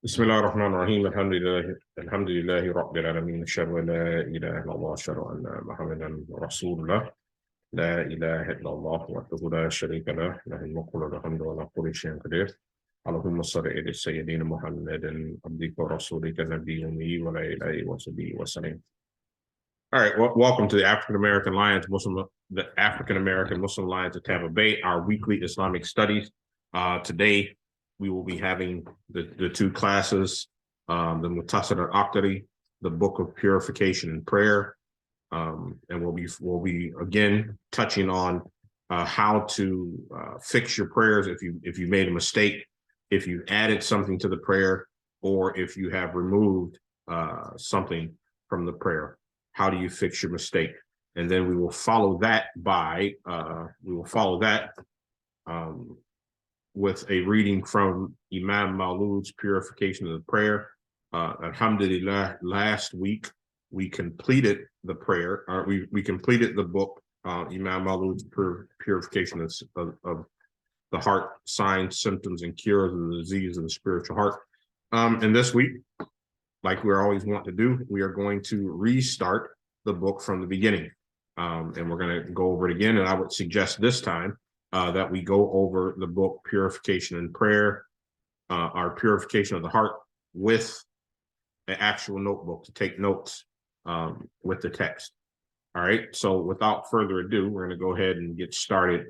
بسم الله الرحمن الرحيم الحمد لله رب العالمين أشهد أن لا إله إلا الله أشهد أن محمدا رسول الله لا إله إلا الله وحده لا شريك له الملك وله الحمد وله كل شيء قدير اللهم صل على سيدنا محمد عبدك ورسولك النبي الأمي وعلى آله وصحبه وسلم. All right, welcome to the African American Muslim Alliance of Tampa Bay, our weekly Islamic studies. Today, we will be having the two classes, the Mutasar al-Aqdari, the Book of Purification and Prayer, and we'll be again touching on how to fix your prayers if you made a mistake, if you added something to the prayer, or if you have removed something from the prayer. How do you fix your mistake? And then we will follow that with a reading from Imam Maulud's Purification of the Prayer. Alhamdulillah, last week we completed the prayer. We completed the book, Imam Maulud's Purification of the Heart, Signs, Symptoms, and Cures of the Disease of the Spiritual Heart. And this week, like we always want to do, we are going to restart the book from the beginning. And we're going to go over it again. And I would suggest this time that we go over the book Purification and Prayer, our Purification of the Heart, with an actual notebook to take notes with the text. All right. So without further ado, we're going to go ahead and get started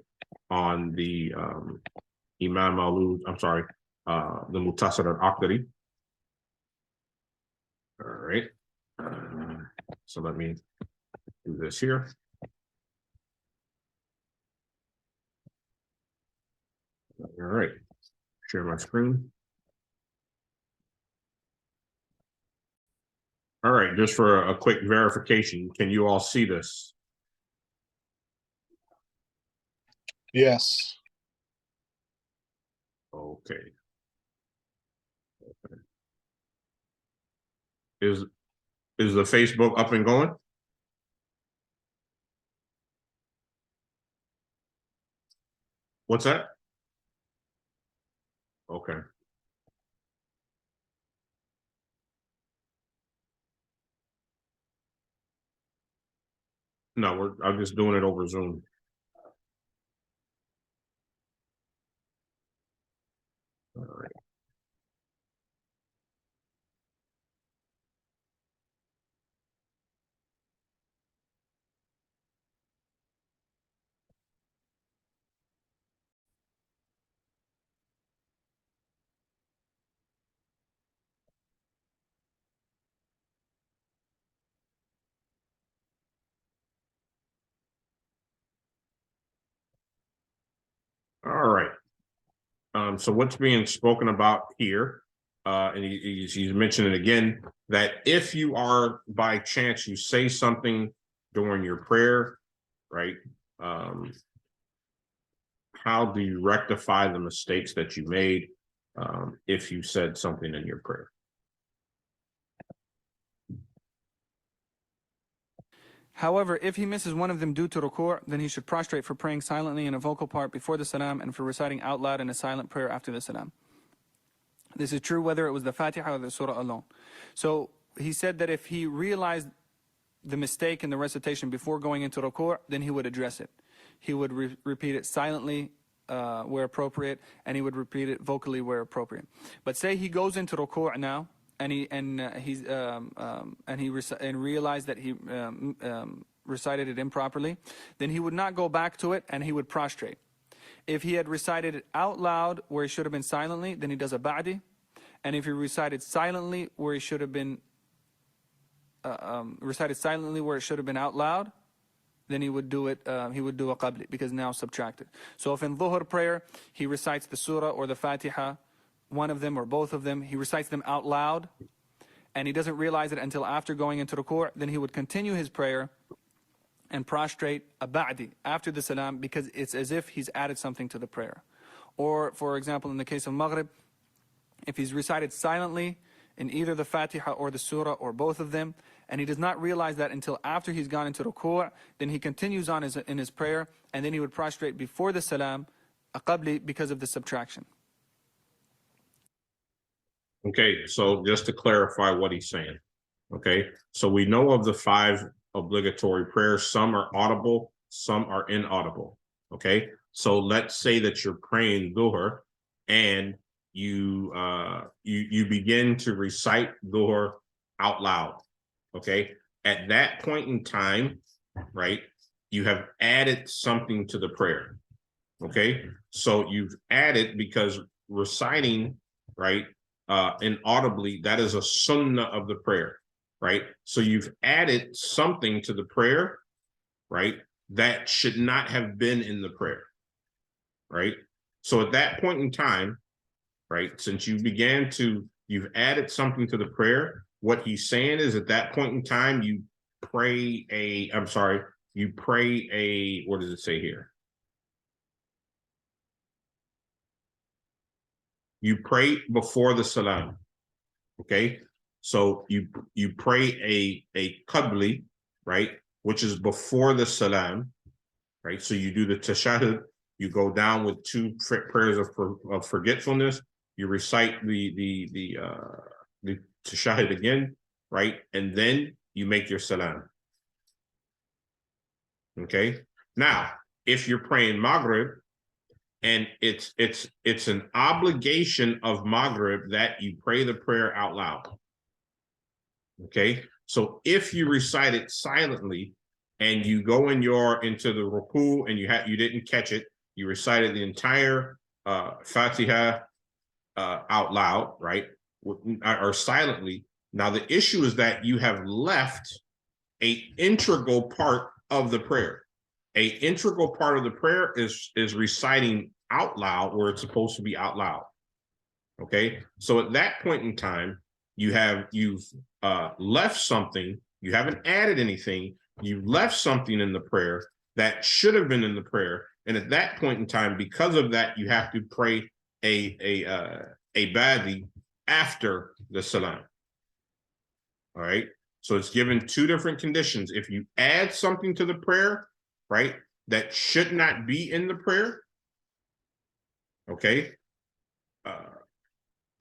on the Imam Maulud, the Mutasar al-Aqdari. All right, so let me do this here. All right, share my screen. All right, just for a quick verification, can you all see this? Yes. Okay. Is the Facebook up and going? What's that? Okay. No, I'm just doing it over Zoom. All right. All right. So what's being spoken about here, and he's mentioning again, that if you are, by chance, you say something during your prayer, right? How do you rectify the mistakes that you made if you said something in your prayer? However, if he misses one of them due to ruku', then he should prostrate for praying silently in a vocal part before the salam and for reciting out loud in a silent prayer after the salam. This is true whether it was the Fatiha or the Surah alone. So he said that if he realized the mistake in the recitation before going into ruku', then he would address it. He would repeat it silently where appropriate, and he would repeat it vocally where appropriate. But say he goes into ruku' now, and he realized that he recited it improperly, then he would not go back to it, and he would prostrate. If he had recited it out loud where he should have been silently, then he does a ba'di. And if he recited silently where he should have been out loud, then he would do it. He would do a qabli because now subtracted. So if in dhuhr prayer he recites the surah or the Fatiha, one of them or both of them, he recites them out loud, and he doesn't realize it until after going into ruku', then he would continue his prayer and prostrate a ba'di after the salam, because it's as if he's added something to the prayer. Or, for example, in the case of Maghrib, if he's recited silently in either the Fatiha or the Surah or both of them, and he does not realize that until after he's gone into ruku', then he continues on in his prayer, and then he would prostrate before the salam, a qabli, because of the subtraction. Okay, so just to clarify what he's saying. Okay, so we know of the 5 obligatory prayers. Some are audible, some are inaudible. Okay, so let's say that you're praying Dhuhr and you begin to recite Dhuhr out loud. Okay, at that point in time, right, you have added something to the prayer. Okay, so you've added, because reciting, right, inaudibly, that is a sunnah of the prayer, right? So you've added something to the prayer, right, that should not have been in the prayer, right? So at that point in time, right, since you've added something to the prayer, what he's saying is at that point in time, you pray what does it say here? You pray before the salam. Okay, so you pray a qabli, right, which is before the salam, right? So you do the tashahhud, you go down with 2 prayers of forgetfulness, you recite the tashahhud again, right, and then you make your salam. Okay, now if you're praying Maghrib, and it's an obligation of Maghrib that you pray the prayer out loud. Okay, so if you recite it silently and you go into the ruku and you didn't catch it, you recited the entire Fatiha out loud, right, or silently. Now the issue is that you have left an integral part of the prayer. A integral part of the prayer is reciting out loud where it's supposed to be out loud. Okay, so at that point in time, you've left something. You haven't added anything. You left something in the prayer that should have been in the prayer, and at that point in time, because of that, you have to pray a badi after the salam. All right, so it's given 2 different conditions. If you add something to the prayer, right, that should not be in the prayer, okay,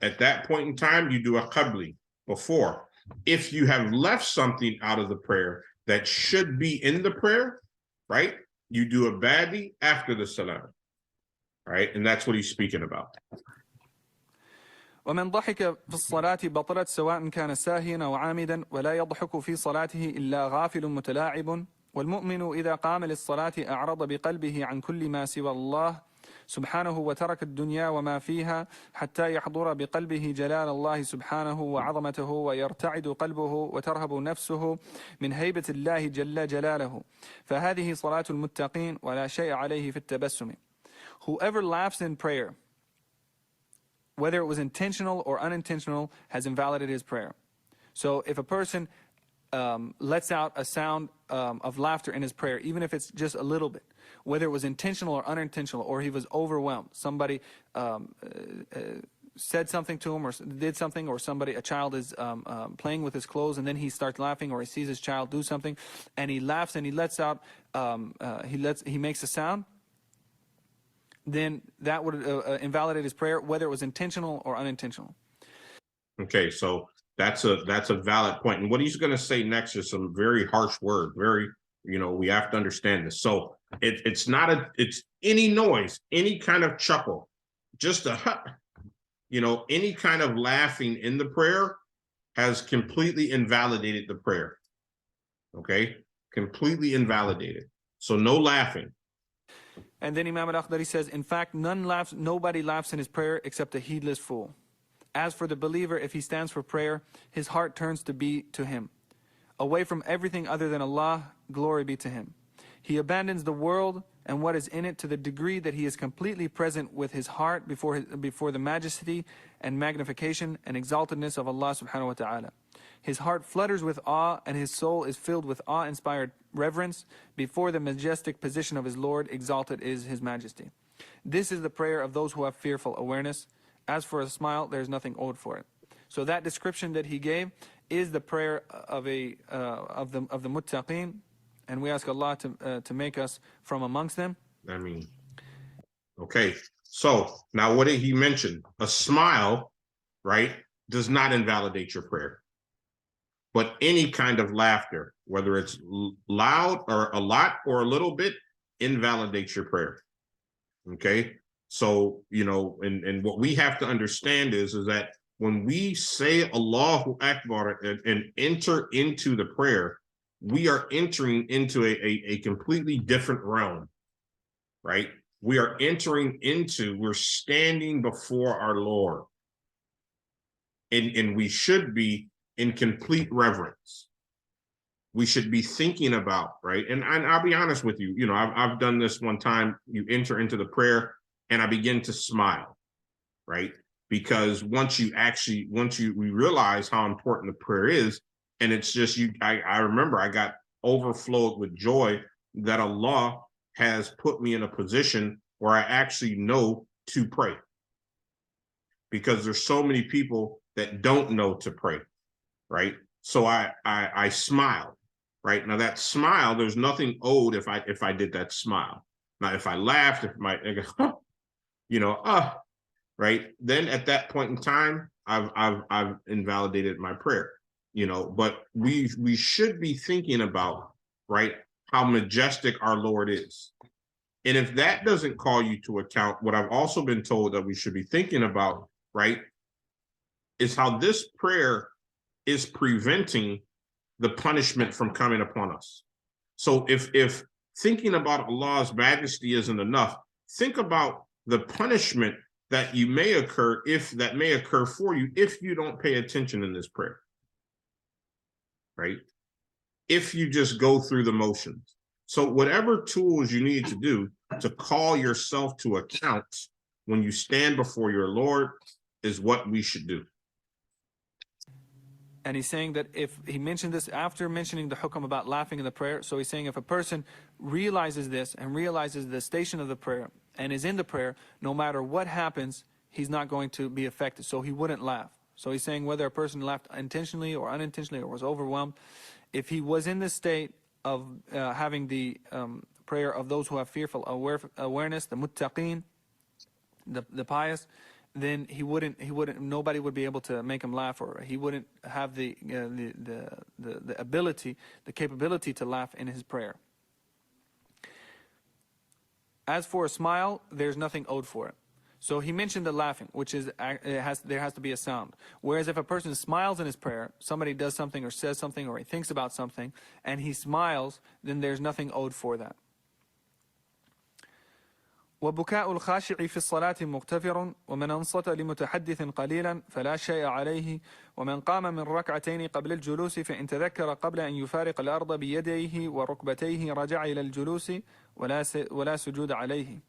at that point in time, you do a qabli before. If you have left something out of the prayer that should be in the prayer, right, you do a badi after the salam. All right, and that's what he's speaking about. ومن ضحك في الصلاة بطلت سواء كان ساهيا أو عامدا ولا يضحك في صلاته إلا غافل متلاعب والمؤمن إذا قام للصلاة أعرض بقلبه عن كل ما سوى الله سبحانه وترك الدنيا وما فيها حتى يحضر بقلبه جلال الله سبحانه وعظمته ويرتعد قلبه وترهب نفسه من هيبة الله جل جلاله فهذه صلاة المتقين ولا شيء عليه في التبسم. Whoever laughs in prayer, whether it was intentional or unintentional, has invalidated his prayer. So if a person lets out a sound of laughter in his prayer, even if it's just a little bit, whether it was intentional or unintentional, or he was overwhelmed, somebody said something to him or did something, or a child is playing with his clothes and then he starts laughing, or he sees his child do something and he laughs and he lets out, he makes a sound, then that would invalidate his prayer, whether it was intentional or unintentional. Okay, so that's a valid point. And what he's going to say next is some very harsh word. We have to understand this. So it's any noise, any kind of chuckle, just any kind of laughing in the prayer has completely invalidated the prayer. Okay, completely invalidated. So no laughing. And then Imam al-Akhdari says, in fact, nobody laughs in his prayer except a heedless fool. As for the believer, if he stands for prayer, his heart turns to be to him. Away from everything other than Allah, glory be to him. He abandons the world and what is in it to the degree that he is completely present with his heart before the majesty and magnification and exaltedness of Allah subhanahu wa ta'ala. His heart flutters with awe and his soul is filled with awe-inspired reverence before the majestic position of his Lord, exalted is his majesty. This is the prayer of those who have fearful awareness. As for a smile, there is nothing owed for it. So that description that he gave is the prayer of the muttaqeen, and we ask Allah to make us from amongst them. Okay. So now what did he mention? A smile, right, does not invalidate your prayer. But any kind of laughter, whether it's loud or a lot or a little bit, invalidates your prayer. Okay. So, and what we have to understand is that when we say Allahu Akbar and enter into the prayer, we are entering into a completely different realm, right? We're standing before our Lord. And we should be in complete reverence. We should be thinking about, right? And I'll be honest with you, I've done this one time. You enter into the prayer and I begin to smile, right? Because once we realize how important the prayer is, and it's just I remember I got overflowed with joy that Allah has put me in a position where I actually know to pray. Because there's so many people that don't know to pray, right? So I smile, right? Now that smile, there's nothing owed if I did that smile. Now if I laughed, right? Then at that point in time, I've invalidated my prayer, But we should be thinking about, right, how majestic our Lord is. And if that doesn't call you to account, what I've also been told that we should be thinking about, right, is how this prayer is preventing the punishment from coming upon us. So if thinking about Allah's majesty isn't enough, think about the punishment that may occur for you if you don't pay attention in this prayer, right? If you just go through the motions. So whatever tools you need to do to call yourself to account when you stand before your Lord is what we should do. And he's saying that if he mentioned this after mentioning the hukam about laughing in the prayer, so he's saying if a person realizes this and realizes the station of the prayer and is in the prayer, no matter what happens, he's not going to be affected. So he wouldn't laugh. So he's saying whether a person laughed intentionally or unintentionally or was overwhelmed, if he was in the state of having the prayer of those who have fearful awareness, the muttaqeen, the pious, then nobody would be able to make him laugh, or he wouldn't have the ability, the capability to laugh in his prayer. As for a smile, there's nothing owed for it. So he mentioned the laughing, which is there has to be a sound. Whereas if a person smiles in his prayer, somebody does something or says something or he thinks about something, and he smiles, then there's nothing owed for that. وبكاء الخاشع في الصلاة مغتفر ومن أنصت لمتحدث قليلا فلا شيء عليه ومن قام من ركعتين قبل الجلوس فإن تذكر قبل أن يفارق الأرض بيديه وركبتيه رجع إلى الجلوس ولا سجود عليه.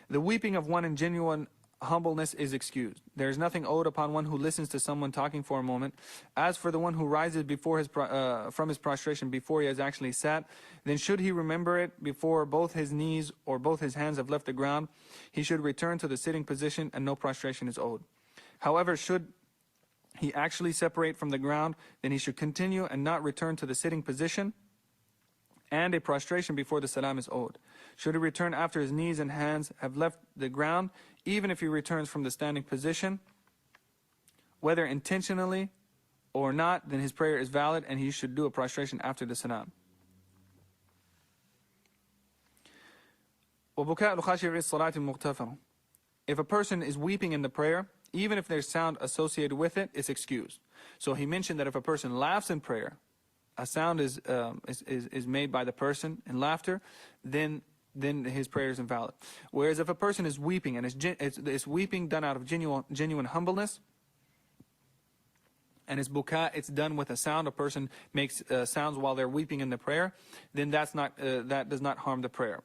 The weeping of one in genuine humbleness is excused. There is nothing owed upon one who listens to someone talking for a moment. As for the one who rises from his prostration before he has actually sat, then should he remember it before both his knees or both his hands have left the ground, he should return to the sitting position and no prostration is owed. However, should he actually separate from the ground, then he should continue and not return to the sitting position, and a prostration before the salam is owed. Should he return after his knees and hands have left the ground, even if he returns from the standing position, whether intentionally or not, then his prayer is valid and he should do a prostration after the salam. وَبُكَاءُ الْخَاشِعِ الصَّلَاةِ مُغْتَفَرٌ. If a person is weeping in the prayer, even if there's sound associated with it, it's excused. So he mentioned that if a person laughs in prayer, a sound is made by the person in laughter, then his prayer is invalid. Whereas if a person is weeping and it's weeping done out of genuine humbleness, and it's buka, it's done with a sound, a person makes sounds while they're weeping in the prayer, then that does not harm the prayer.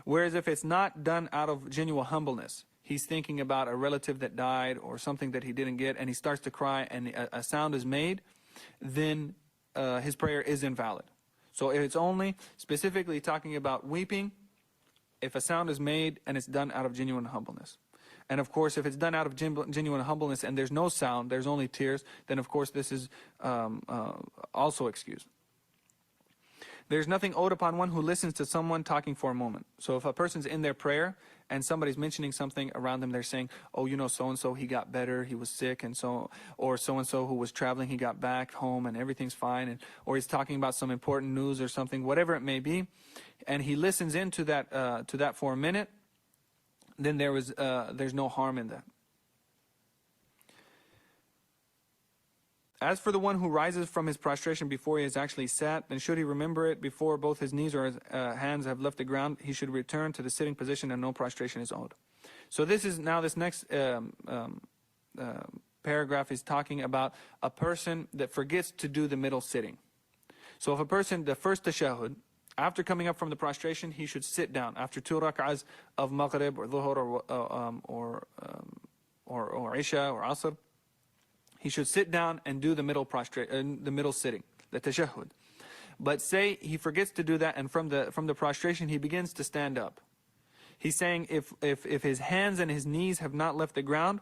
Whereas if it's not done out of genuine humbleness, he's thinking about a relative that died or something that he didn't get, and he starts to cry and a sound is made, then his prayer is invalid. So if it's only specifically talking about weeping, if a sound is made and it's done out of genuine humbleness. And of course, if it's done out of genuine humbleness and there's no sound, there's only tears, then of course this is also excused. there's nothing owed upon one who listens to someone talking for a moment. So if a person's in their prayer and somebody's mentioning something around them, they're saying, oh, you know, so-and-so, he got better, he was sick, and so, or so-and-so who was traveling, he got back home and everything's fine, and or he's talking about some important news or something, whatever it may be, and he listens into that for a minute, then there's no harm in that. As for the one who rises from his prostration before he has actually sat, then should he remember it before both his knees or his hands have left the ground, he should return to the sitting position and no prostration is owed. So this next paragraph is talking about a person that forgets to do the middle sitting. So if a person, the first tashahhud, after coming up from the prostration, he should sit down. After 2 rak'ahs of maghrib or dhuhr or isha or asr, he should sit down and do the middle sitting, the tashahhud. But say he forgets to do that, and from the prostration he begins to stand up. He's saying if his hands and his knees have not left the ground,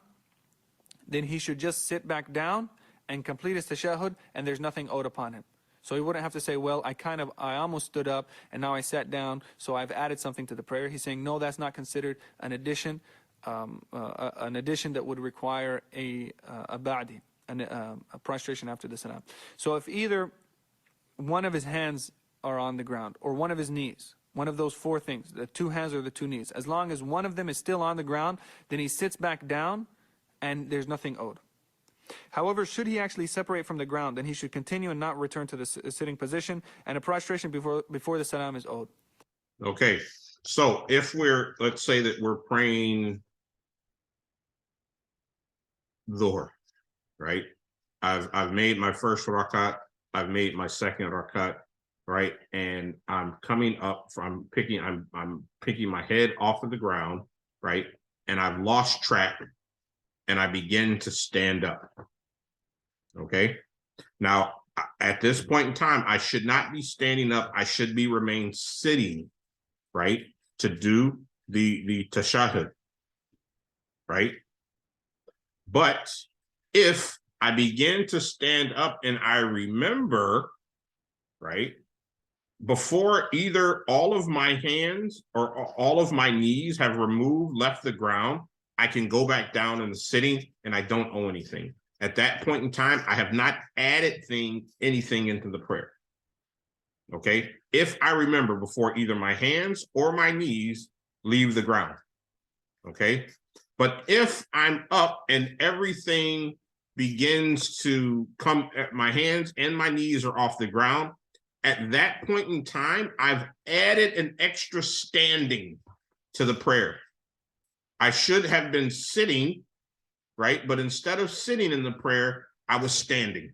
then he should just sit back down and complete his tashahhud, and there's nothing owed upon him. So he wouldn't have to say, well, I almost stood up and now I sat down, so I've added something to the prayer. He's saying, no, that's not considered an addition that would require a ba'di, a prostration after the salam. So if either one of his hands are on the ground or one of his knees, one of those 4 things, the 2 hands or the 2 knees, as long as one of them is still on the ground, then he sits back down and there's nothing owed. However, should he actually separate from the ground, then he should continue and not return to the sitting position, and a prostration before the salam is owed. Okay, so if let's say that we're praying dhuhr, right? I've made my first rakat, I've made my second rakat, right? And I'm coming up from I'm picking my head off of the ground, right? And I've lost track and I begin to stand up. Okay. Now, at this point in time, I should not be standing up. I should remain sitting, right? To do the tashahhud, right? But if I begin to stand up and I remember, right, before either all of my hands or all of my knees have left the ground, I can go back down in the sitting and I don't owe anything. At that point in time, I have not added anything into the prayer. Okay? If I remember before either my hands or my knees leave the ground. Okay? But if I'm up and everything begins to come, my hands and my knees are off the ground, at that point in time, I've added an extra standing to the prayer. I should have been sitting, right? But instead of sitting in the prayer, I was standing,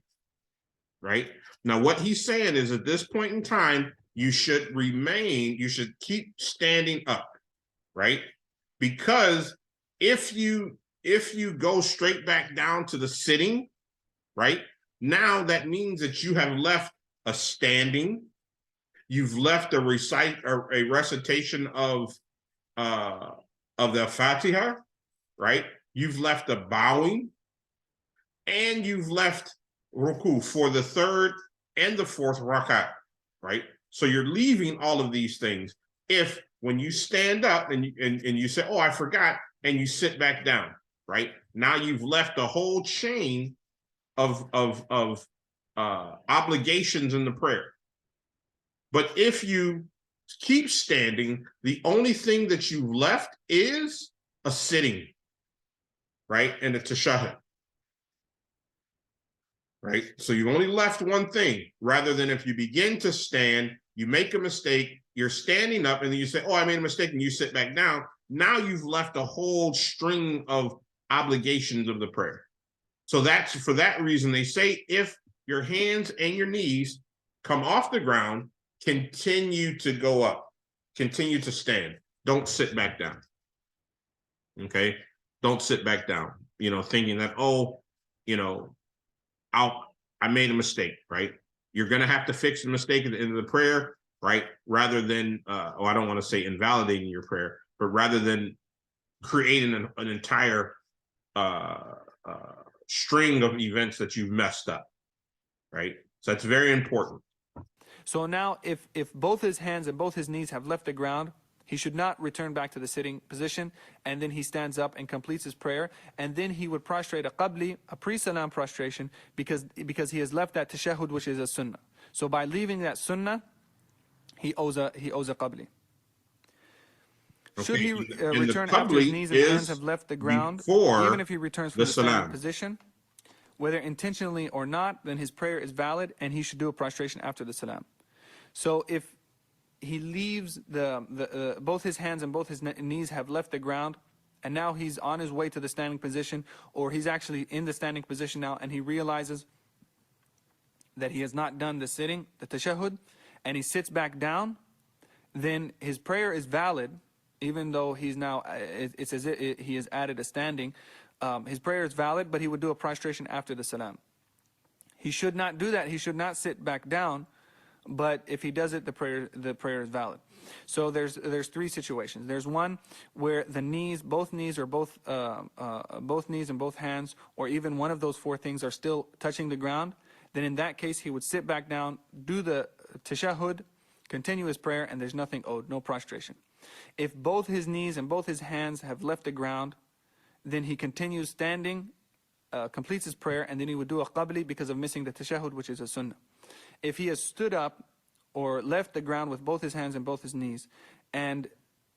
right? Now, what he's saying is at this point in time, you should keep standing up, right? Because if you go straight back down to the sitting, right? Now that means that you have left a standing, you've left a recitation of the Fatiha, right? You've left a bowing, and you've left ruku for the 3rd and the 4th rakat, right? So you're leaving all of these things. If when you stand up and you say, oh, I forgot, and you sit back down, right? Now you've left a whole chain of obligations in the prayer. But if you keep standing, the only thing that you've left is a sitting, right? And a tashahhud, right? So you only left one thing, rather than if you begin to stand, you make a mistake, you're standing up, and then you say, oh, I made a mistake, and you sit back down. Now you've left a whole string of obligations of the prayer. So that's for that reason they say if your hands and your knees come off the ground, continue to go up, continue to stand. Don't sit back down. Okay? Don't sit back down, thinking that, oh, I made a mistake, right? You're going to have to fix the mistake at the end of the prayer, right? Rather than, I don't want to say invalidating your prayer, but rather than creating an entire string of events that you've messed up, right? So that's very important. So now if both his hands and both his knees have left the ground, he should not return back to the sitting position, and then he stands up and completes his prayer, and then he would prostrate a qabli, a pre-salam prostration, because he has left that tashahhud, which is a sunnah. So by leaving that sunnah, he owes a qabli. Should he return after his knees and hands have left the ground, even if he returns from the standing position, whether intentionally or not, then his prayer is valid, and he should do a prostration after the salam. So if he leaves both his hands and both his knees have left the ground, and now he's on his way to the standing position, or he's actually in the standing position now, and he realizes that he has not done the sitting, the tashahhud, and he sits back down, then his prayer is valid, even though he's now, it's as if he has added a standing. His prayer is valid, but he would do a prostration after the salam. He should not do that. He should not sit back down. But if he does it, the prayer is valid. So there's three situations. There's one where the knees, both knees, or both knees and both hands, or even one of those four things are still touching the ground. Then in that case, he would sit back down, do the tashahhud, continue his prayer, and there's nothing owed, no prostration. If both his knees and both his hands have left the ground, then he continues standing, completes his prayer, and then he would do a qabli because of missing the tashahhud, which is a sunnah. If he has stood up or left the ground with both his hands and both his knees and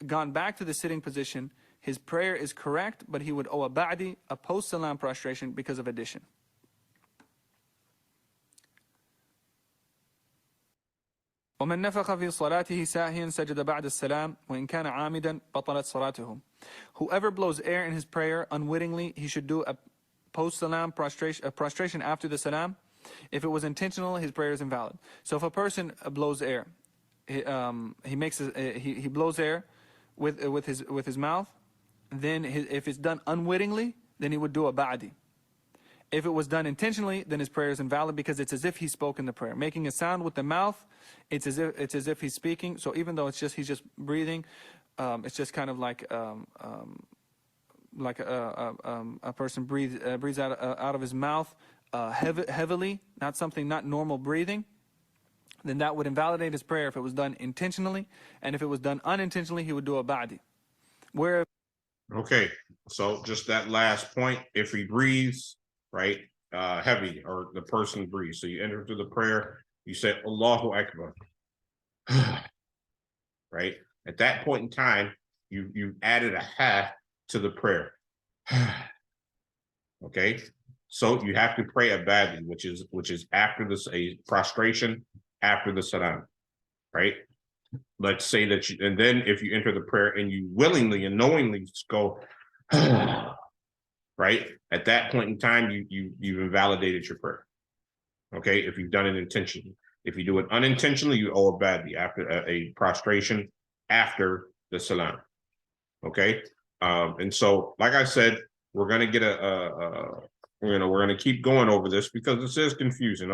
gone back to the sitting position, his prayer is correct, but he would owe a ba'di, a post-salam prostration, because of addition. ومن نفخ في صلاته ساهيا سجد بعد السلام وإن كان عامدا بطلت صلاته. Whoever blows air in his prayer unwittingly, he should do a post-salam prostration after the salam. If it was intentional, his prayer is invalid. So if a person blows air, he blows air with his mouth, then if it's done unwittingly, then he would do a ba'di. If it was done intentionally, then his prayer is invalid, because it's as if he spoke in the prayer. Making a sound with the mouth, it's as if he's speaking. So even though he's just breathing, it's just kind of like a person breathes out of his mouth heavily, not normal breathing. Then that would invalidate his prayer if it was done intentionally, and if it was done unintentionally, he would do a ba'di. Okay, so just that last point, if he breathes, right, heavy, or the person breathes, so you enter into the prayer, you say Allahu Akbar, right? At that point in time, you added a ha to the prayer. Okay, so you have to pray a badi, which is after a prostration after the salam, right? Let's say that and then if you enter the prayer and you willingly and knowingly go, right? At that point in time, you've invalidated your prayer. Okay, if you've done it intentionally. If you do it unintentionally, you owe a badi after a prostration after the salam. Okay, and so like I said, we're gonna get we're gonna keep going over this because this is confusing.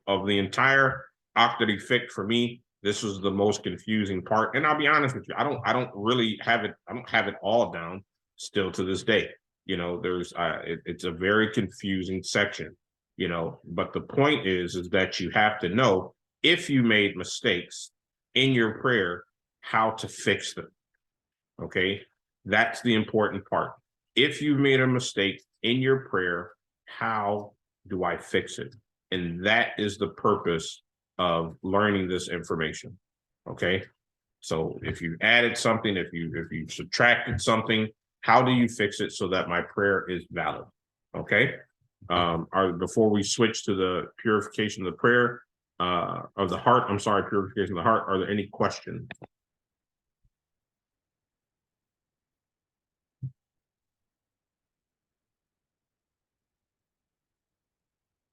Of the entire Aqdari fiqh, for me, this was the most confusing part. And I'll be honest with you, I don't really have it. I don't have it all down still to this day. You know, it's a very confusing section. You know, but the point is that you have to know, if you made mistakes in your prayer, how to fix them. Okay, that's the important part. If you made a mistake in your prayer, how do I fix it? And that is the purpose of learning this information. Okay, so if you added something, if you subtracted something, how do you fix it so that my prayer is valid? Okay, before we switch to the purification of the prayer of the heart, purification of the heart, are there any questions?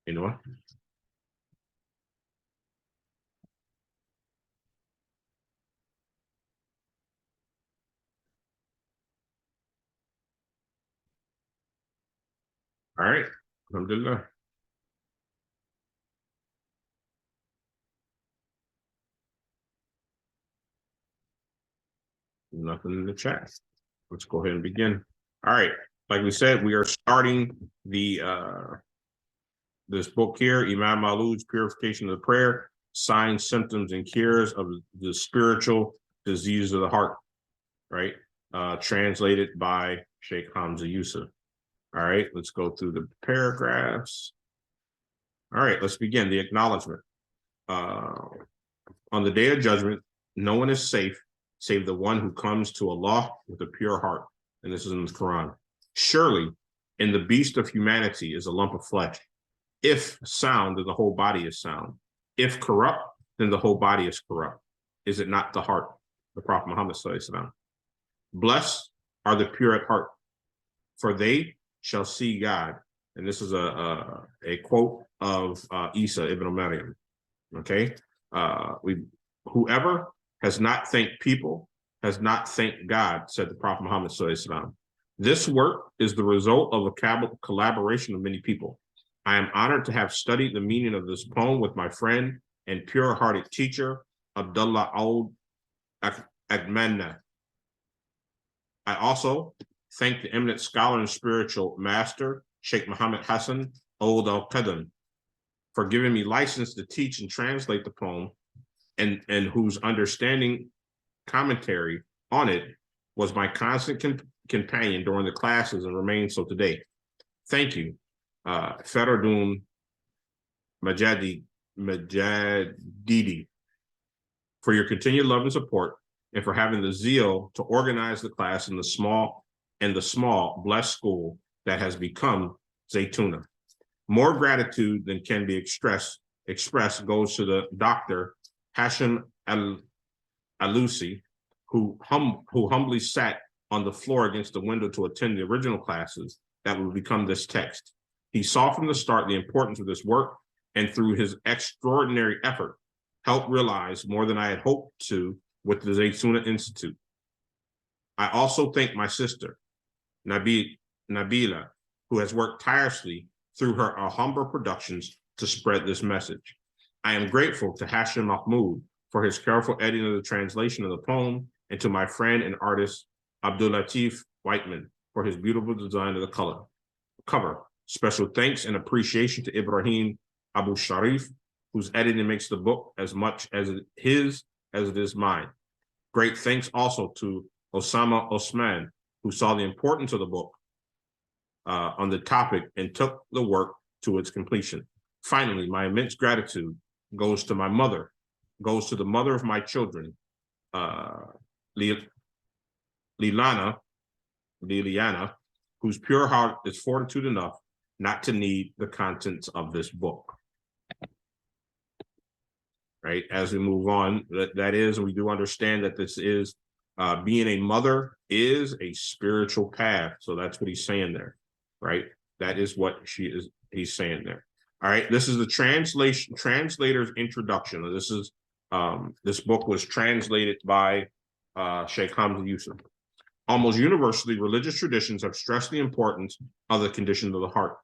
Anyone? All right, alhamdulillah. Nothing in the chat. Let's go ahead and begin. All right, like we said, we are starting the this book here, Imam Maulud's Purification of the Prayer, signs, symptoms, and cures of the spiritual disease of the heart, right? Translated by Sheikh Hamza Yusuf. All right, let's go through the paragraphs. All right, let's begin the acknowledgement. On the day of judgment, no one is safe save the one who comes to Allah with a pure heart. And this is in the Quran. Surely, in the beast of humanity is a lump of flesh. If sound, then the whole body is sound. If corrupt, then the whole body is corrupt. Is it not the heart? The Prophet Muhammad SAW. Blessed are the pure at heart, for they shall see God. And this is a quote of Isa ibn Maryam. Okay, whoever has not thanked people has not thanked God, said the Prophet Muhammad SAW. This work is the result of a collaboration of many people. I am honored to have studied the meaning of this poem with my friend and pure-hearted teacher, Abdullah Old Agmanna. I also thank the eminent scholar and spiritual master, Sheikh Muhammad Hassan Old Al-Qadam, for giving me license to teach and translate the poem, and whose understanding commentary on it was my constant companion during the classes and remains so today. Thank you, Feridun Majadidi, for your continued love and support, and for having the zeal to organize the class in the small blessed school that has become Zaytuna. More gratitude than can be expressed goes to the Dr. Hashim Alusi, who humbly sat on the floor against the window to attend the original classes that would become this text. He saw from the start the importance of this work, and through his extraordinary effort, helped realize more than I had hoped to with the Zaytuna Institute. I also thank my sister, Nabila, who has worked tirelessly through her Alhambra Productions to spread this message. I am grateful to Hashim Mahmoud for his careful editing of the translation of the poem, and to my friend and artist, Abdul Latif Whiteman, for his beautiful design of the cover. Special thanks and appreciation to Ibrahim Abu Sharif, whose editing makes the book as much as it is mine. Great thanks also to Osama Osman, who saw the importance of the book on the topic and took the work to its completion. Finally, my immense gratitude goes to my mother, goes to the mother of my children, Liliana, whose pure heart is fortitude enough not to need the contents of this book. Right, as we move on, that is, we do understand that this is, being a mother is a spiritual path. So that's what he's saying there, right? That is what he's saying there. All right, this is the translator's introduction. This is, this book was translated by Sheikh Hamza Yusuf. Almost universally, religious traditions have stressed the importance of the condition of the heart.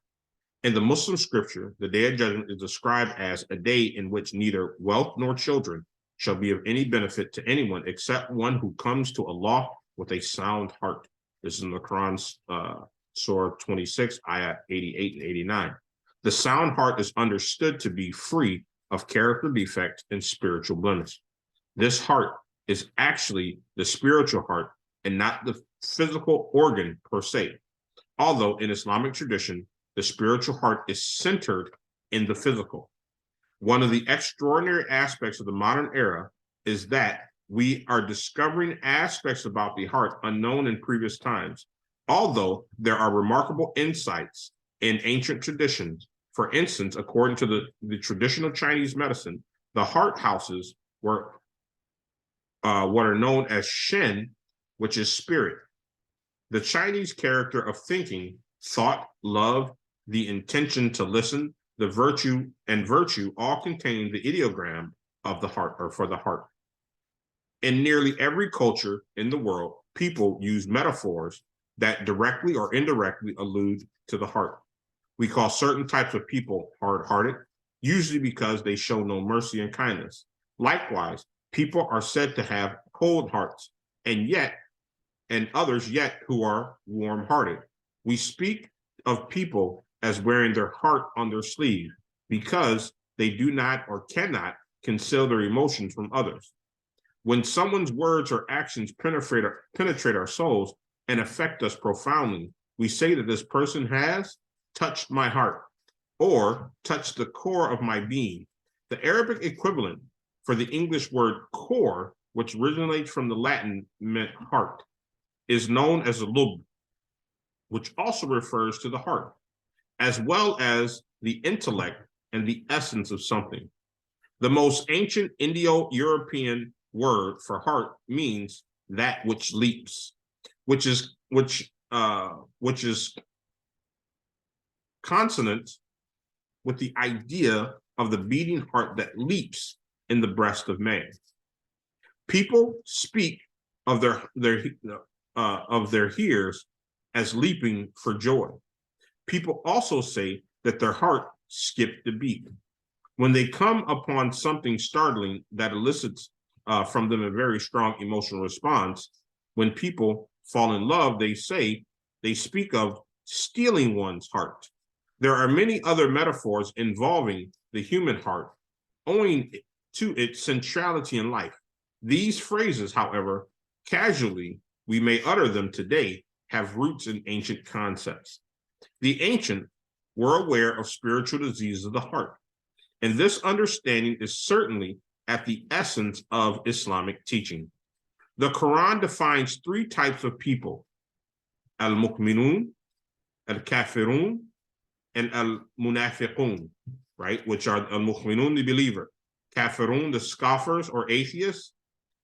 In the Muslim scripture, the Day of Judgment is described as a day in which neither wealth nor children shall be of any benefit to anyone except one who comes to Allah with a sound heart. This is in the Quran, Surah 26, Ayah 88 and 89. The sound heart is understood to be free of character defect and spiritual blemish. This heart is actually the spiritual heart and not the physical organ per se. Although in Islamic tradition, the spiritual heart is centered in the physical. One of the extraordinary aspects of the modern era is that we are discovering aspects about the heart unknown in previous times. Although there are remarkable insights in ancient traditions. For instance, according to the traditional Chinese medicine, the heart houses were what are known as Shen, which is spirit. The Chinese character of thinking, thought, love, the intention to listen, the virtue all contain the ideogram of the heart, or for the heart. In nearly every culture in the world, people use metaphors that directly or indirectly allude to the heart. We call certain types of people hard-hearted, usually because they show no mercy and kindness. Likewise, people are said to have cold hearts, and others yet who are warm-hearted. We speak of people as wearing their heart on their sleeve because they do not or cannot conceal their emotions from others. When someone's words or actions penetrate our souls and affect us profoundly, we say that this person has touched my heart or touched the core of my being. The Arabic equivalent for the English word core, which originates from the Latin meant heart, is known as a lub, which also refers to the heart, as well as the intellect and the essence of something. The most ancient Indo-European word for heart means that which leaps, which is consonant with the idea of the beating heart that leaps in the breast of man. People speak of their hearers as leaping for joy. People also say that their heart skipped a beat. When they come upon something startling that elicits from them a very strong emotional response, when people fall in love, they speak of stealing one's heart. There are many other metaphors involving the human heart, owing to its centrality in life. These phrases, however, casually we may utter them today, have roots in ancient concepts. The ancient were aware of spiritual diseases of the heart, and this understanding is certainly at the essence of Islamic teaching. The Quran defines three types of people: al-mu'minun, al-kafirun, and al-munafiqun, right? Which are al-mu'minun, the believer, kafirun, the scoffers or atheists,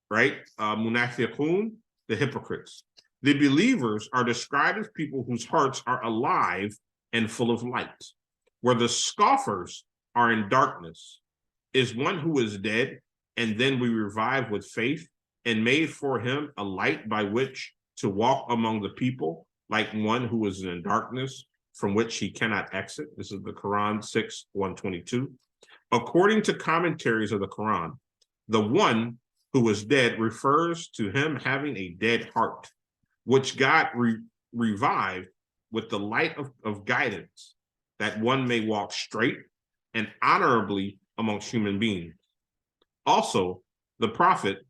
right? Munafiqun, the hypocrites. The believers are described as people whose hearts are alive and full of light, where the scoffers are in darkness, is one who is dead, and then we revive with faith and made for him a light by which to walk among the people, like one who is in darkness from which he cannot exit. This is the Quran 6:122. According to commentaries of the Quran, the one who was dead refers to him having a dead heart, which God revived with the light of guidance, that one may walk straight and honorably amongst human beings. Also, the Prophet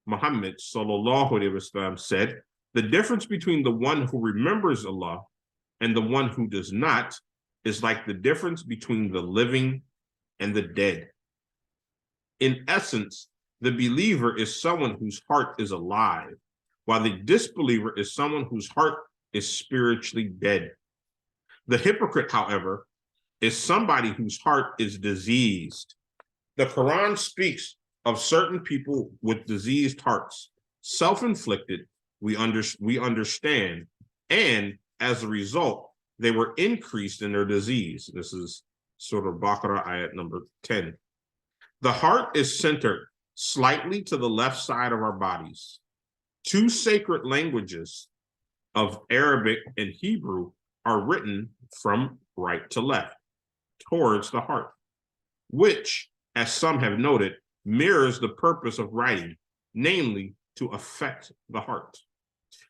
Muhammad sallallahu alaihi wasallam said, the difference between the one who remembers Allah and the one who does not is like the difference between the living and the dead. In essence, the believer is someone whose heart is alive, while the disbeliever is someone whose heart is spiritually dead. The hypocrite, however, is somebody whose heart is diseased. The Quran speaks of certain people with diseased hearts, self-inflicted, we understand, and as a result, they were increased in their disease. This is Surah Baqarah, ayat number 10. The heart is centered slightly to the left side of our bodies. Two sacred languages of Arabic and Hebrew are written from right to left, towards the heart, which, as some have noted, mirrors the purpose of writing, namely to affect the heart.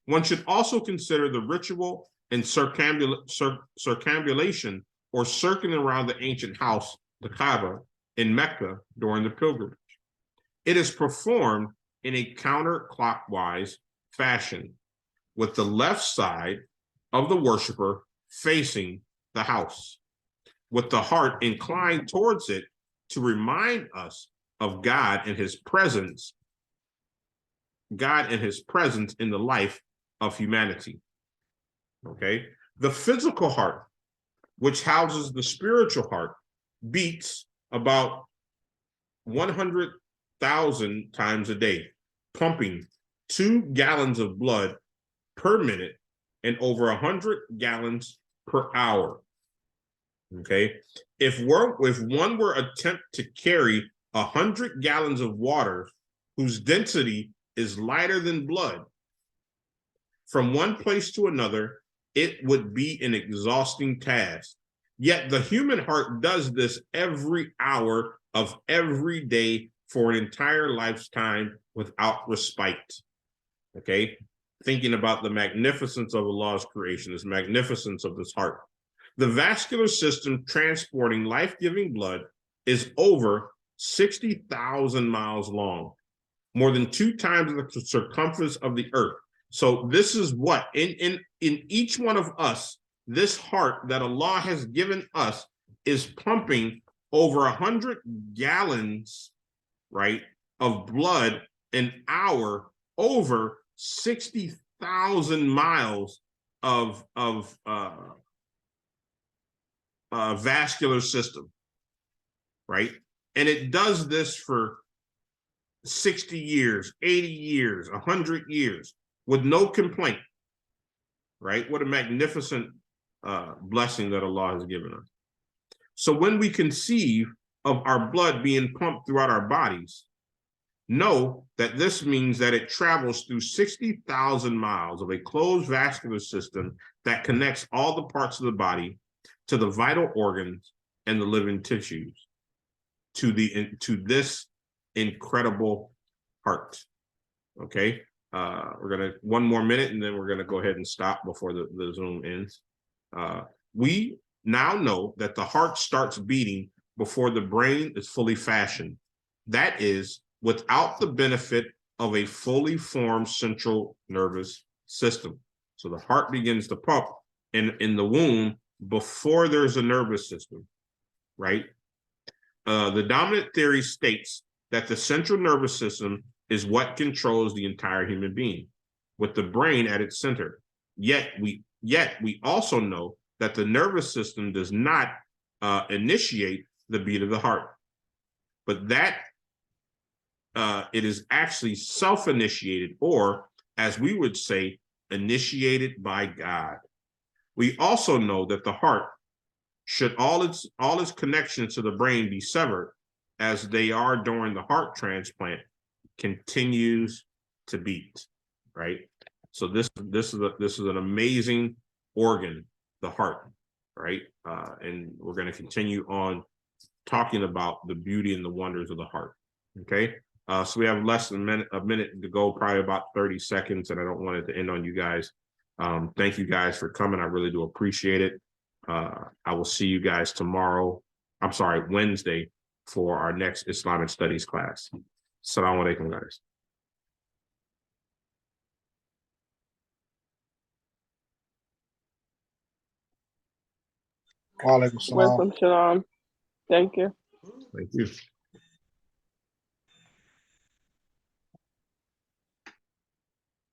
One should also consider the ritual and circambulation or circling around the ancient house, the Kaaba, in Mecca during the pilgrimage. It is performed in a counterclockwise fashion, with the left side of the worshiper facing the house, with the heart inclined towards it to remind us of God and his presence in the life of humanity. Okay, the physical heart, which houses the spiritual heart, beats about 100,000 times a day, pumping 2 gallons of blood per minute and over 100 gallons per hour. Okay, if one were attempt to carry 100 gallons of water whose density is lighter than blood from one place to another, it would be an exhausting task. Yet the human heart does this every hour of every day for an entire lifetime without respite. Okay, thinking about the magnificence of Allah's creation, this magnificence of this heart. The vascular system transporting life-giving blood is over 60,000 miles long, more than 2 times the circumference of the earth. So this is what in each one of us, this heart that Allah has given us is pumping over 100 gallons, right, of blood an hour over 60,000 miles of vascular system, right? And it does this for 60 years, 80 years, 100 years with no complaint, right? What a magnificent blessing that Allah has given us. So when we conceive of our blood being pumped throughout our bodies, know that this means that it travels through 60,000 miles of a closed vascular system that connects all the parts of the body to the vital organs and the living tissues to this incredible heart. Okay, we're gonna 1 more minute and then we're gonna go ahead and stop before the Zoom ends. We now know that the heart starts beating before the brain is fully fashioned. That is, without the benefit of a fully formed central nervous system. So the heart begins to pump in the womb before there's a nervous system, right? The dominant theory states that the central nervous system is what controls the entire human being, with the brain at its center. Yet we also know that the nervous system does not initiate the beat of the heart, but that it is actually self-initiated, or as we would say, initiated by God. We also know that the heart, should all its connections to the brain be severed, as they are during the heart transplant, continues to beat, right? So this is an amazing organ, the heart, right? And we're going to continue on talking about the beauty and the wonders of the heart. Okay, so we have less than a minute to go, probably about 30 seconds, and I don't want it to end on you guys. Thank you guys for coming. I really do appreciate it. I will see you guys Wednesday for our next Islamic studies class. Assalamu alaikum, guys. Wa alaikum salam. Welcome, Shalom. Thank you. Thank you.